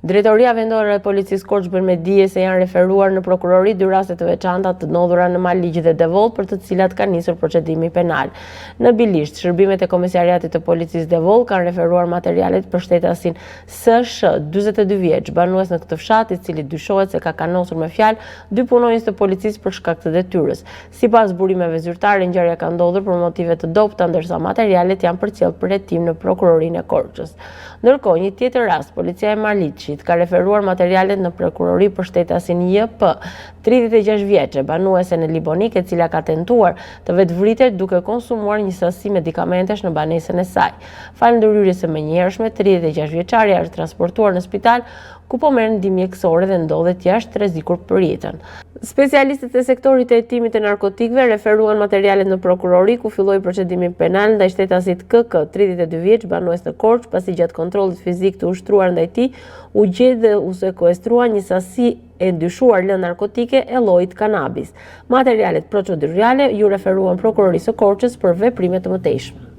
Drejtoria vendore e policisë Korç bën me dije se janë referuar në prokurori dy raste të veçanta të ndodhura në Maligj dhe Devoll për të cilat ka nisur procedimi penal. Në Bilisht, shërbimet e Komisariatit të Policisë Devoll kanë referuar materialet për shtetasin SSH, 42 vjeç, banues në këtë fshat, i cili dyshohet se ka kanosur me fjalë dy punonjës të policisë për shkak të detyrës. Sipas burimeve zyrtare, ngjarja ka ndodhur për motive të dobta, ndërsa materialet janë përcjellë për hetim në prokurorinë e Korçës. Ndërkohë, një tjetër rast, policia e Maligjit ka referuar materialet në prokurori për shtetasin JP, 36 vjeçe, banuese në Libonik, e cila ka tentuar të vetvritet duke konsumuar një sasi medikamentesh në banesën e saj. Falëndërhyrjes së menjëhershme, 36 vjeçaria është transportuar në spital ku po merr ndihmë mjekësore dhe ndodhet jashtë rrezikur për jetën. Specialistët e sektorit të hetimit të narkotikëve referuan materialet në prokurori ku filloi procedimi penal ndaj shtetasit KK, 32 vjeç, banues në Korçë, pasi gjatë kontrollit fizik të ushtruar ndaj tij u gjet dhe u sekuestrua një sasi e dyshuar lëndë narkotike e llojit kanabis. Materialet procedurale ju referuan prokurorisë së Korçës për veprime të mëtejshme.